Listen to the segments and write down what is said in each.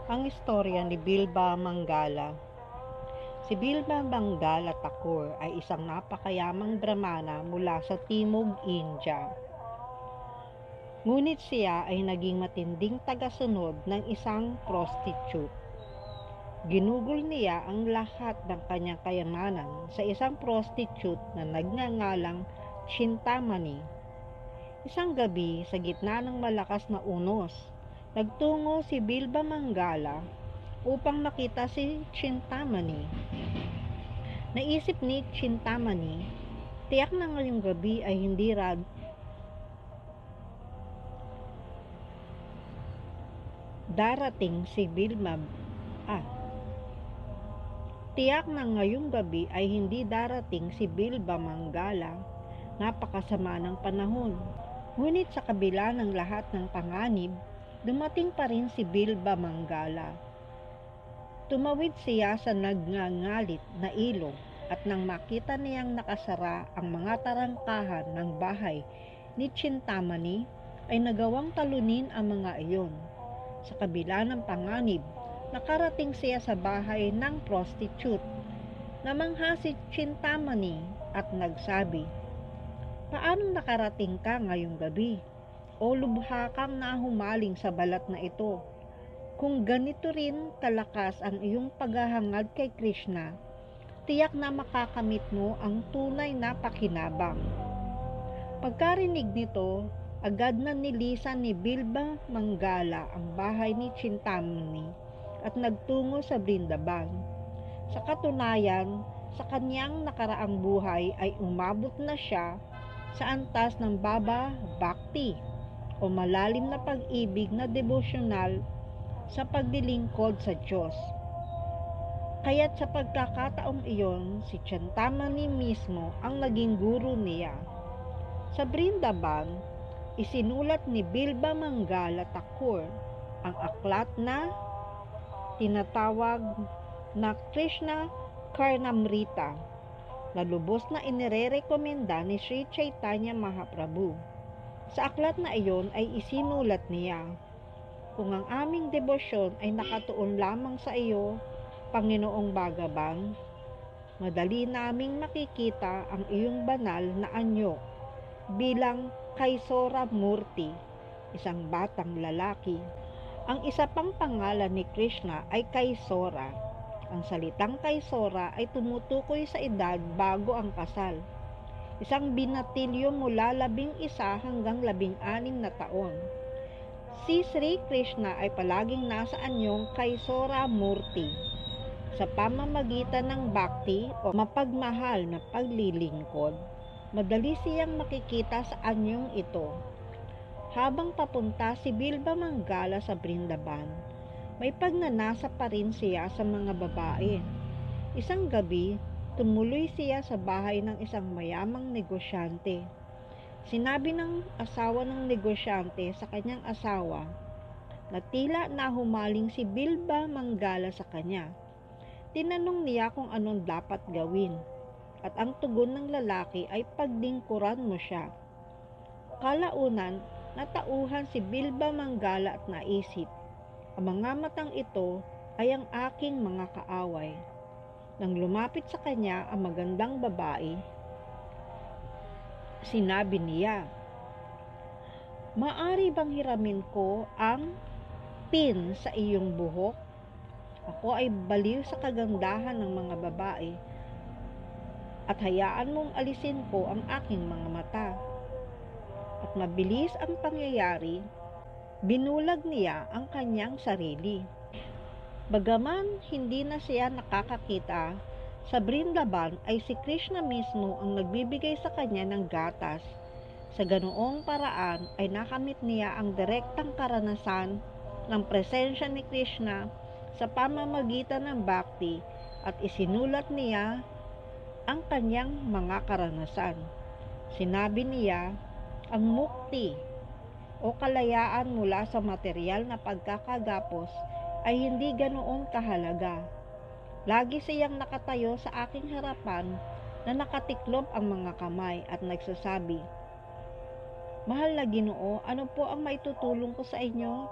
Ang istorya ni Bilba Mangala. Si Bilba Mangala Thakur ay isang napakayamang Brahmana mula sa Timog India. Ngunit siya ay naging matinding tagasunod ng isang prostitute. Ginugol niya ang lahat ng kanyang kayamanan sa isang prostitute na nagngangalang Chintamani. Isang gabi, sa gitna ng malakas na unos, nagtungo si Bilba Mangala upang makita si Chintamani. Naisip ni Chintamani, tiyak na ngayong gabi ay hindi darating si Bilba. Tiyak na ngayong gabi ay hindi darating si Bilba Mangala. Napakasama ng panahon. Ngunit sa kabila ng lahat ng panganib, dumating pa rin si Bilba Mangala. Tumawid siya sa nagngangalit na ilog at nang makita niyang nakasara ang mga tarangkahan ng bahay ni Chintamani, ay nagawang talunin ang mga iyon. Sa kabila ng panganib, nakarating siya sa bahay ng prostitute. Namangha si Chintamani at nagsabi, "Paano nakarating ka ngayong gabi? O lubha kang nahumaling sa balat na ito? Kung ganito rin kalakas ang iyong paghahangad kay Krishna, tiyak na makakamit mo ang tunay na pakinabang." Pagkarinig nito, agad na nilisan ni Bilba Mangala ang bahay ni Chintamani at nagtungo sa Brindaban. Sa katunayan, sa kanyang nakaraang buhay ay umabot na siya sa antas ng Baba Bhakti o malalim na pag-ibig na devosyonal sa paglilingkod sa Diyos. Kaya't sa pagkakataong iyon, si Chintamani mismo ang naging guru niya. Sa Brindaban, isinulat ni Bilba Mangala Thakur ang aklat na tinatawag na Krishna Karnamrita, na lubos na inirekomenda ni Sri Chaitanya Mahaprabhu. Sa aklat na iyon ay isinulat niya, "Kung ang aming debosyon ay nakatuon lamang sa iyo, Panginoong Bhagavan, madali naming makikita ang iyong banal na anyo bilang Kaisora Murti, isang batang lalaki." Ang isa pang pangalan ni Krishna ay Kaisora. Ang salitang Kaisora ay tumutukoy sa edad bago ang kasal. Isang binatilyo mula 11 hanggang 16 na taon. Si Sri Krishna ay palaging nasa anyong Kaisora Murti sa pamamagitan ng bhakti o mapagmahal na paglilingkod. Madali siyang makikita sa anyong ito. Habang papunta si Bilba Mangala sa Brindaban, may pagnanasa pa rin siya sa mga babae. Isang gabi, tumuloy siya sa bahay ng isang mayamang negosyante. Sinabi ng asawa ng negosyante sa kanyang asawa na tila nahumaling si Bilba Mangala sa kanya. Tinanong niya kung anong dapat gawin, at ang tugon ng lalaki ay pagdingkuran mo siya. Kalaunan, natauhan si Bilba Mangala at naisip, ang mga matang ito ay ang aking mga kaaway. Nang lumapit sa kanya ang magandang babae, sinabi niya, "Maari bang hiramin ko ang pin sa iyong buhok? Ako ay baliw sa kagandahan ng mga babae at hayaan mong alisin ko ang aking mga mata." At mabilis ang pangyayari, binulag niya ang kanyang sarili. Bagaman hindi na siya nakakakita, sa Brindaban ay si Krishna mismo ang nagbibigay sa kanya ng gatas. Sa ganoong paraan ay nakamit niya ang direktang karanasan ng presensya ni Krishna sa pamamagitan ng bhakti at isinulat niya ang kanyang mga karanasan. Sinabi niya, ang mukti o kalayaan mula sa material na pagkakagapos ay hindi ganoon kahalaga. Lagi siyang nakatayo sa aking harapan na nakatiklob ang mga kamay at nagsasabi, "Mahal na Ginoo, ano po ang maitutulong ko sa inyo?"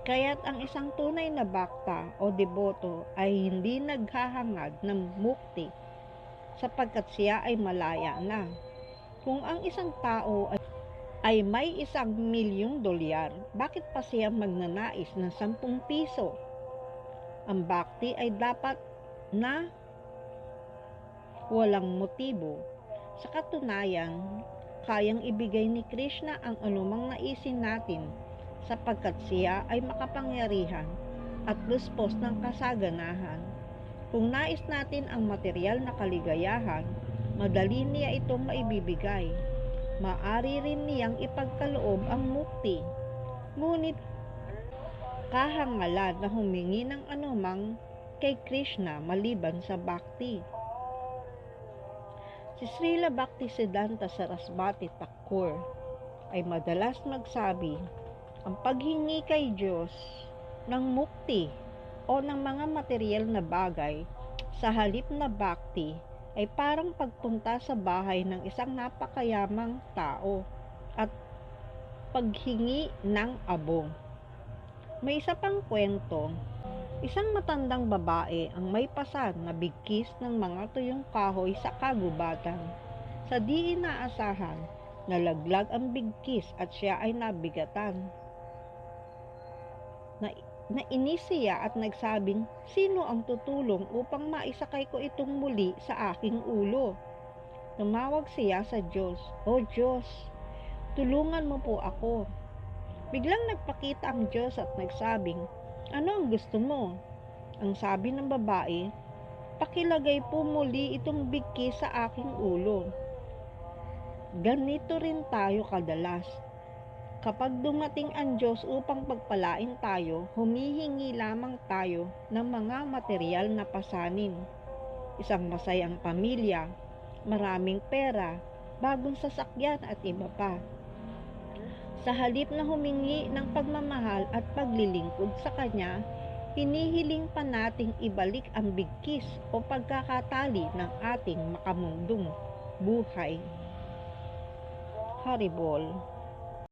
Kaya't ang isang tunay na bakta o deboto ay hindi naghahangad ng mukti sapagkat siya ay malaya na. Kung ang isang tao ay may $1,000,000, bakit pa siya magnanais ng 10 piso? Ang bhakti ay dapat na walang motibo. Sa katunayan, kayang ibigay ni Krishna ang anumang naisin natin sapagkat siya ay makapangyarihan at luspos ng kasaganahan. Kung nais natin ang material na kaligayahan, madali niya itong maibibigay. Maari rin niyang ipagkaloob ang mukti. Ngunit kahangalan na humingi ng anumang kay Krishna maliban sa bhakti. Si Srila Bhaktisiddhanta Sarasvati Thakur ay madalas magsabi, ang paghingi kay Diyos ng mukti o ng mga material na bagay sa halip na bhakti ay parang pagpunta sa bahay ng isang napakayamang tao at paghingi ng abo. May isa pang kwento, isang matandang babae ang may pasan na bigkis ng mga tuyong kahoy sa kagubatan. Sa di inaasahan, nalaglag ang bigkis at siya ay nabigatan. Nainis siya at nagsabing, sino ang tutulong upang maisakay ko itong muli sa aking ulo? Tumawag siya sa Diyos, O Diyos, tulungan mo po ako. Biglang nagpakita ang Diyos at nagsabing, ano ang gusto mo? Ang sabi ng babae, pakilagay po muli itong bigkis sa aking ulo. Ganito rin tayo kadalas. Kapag dumating ang Diyos upang pagpalain tayo, humihingi lamang tayo ng mga material na pasanin. Isang masayang pamilya, maraming pera, bagong sasakyan at iba pa. Sa halip na humingi ng pagmamahal at paglilingkod sa Kanya, hinihiling pa nating ibalik ang bigkis o pagkakatali ng ating makamundong buhay. Haribol.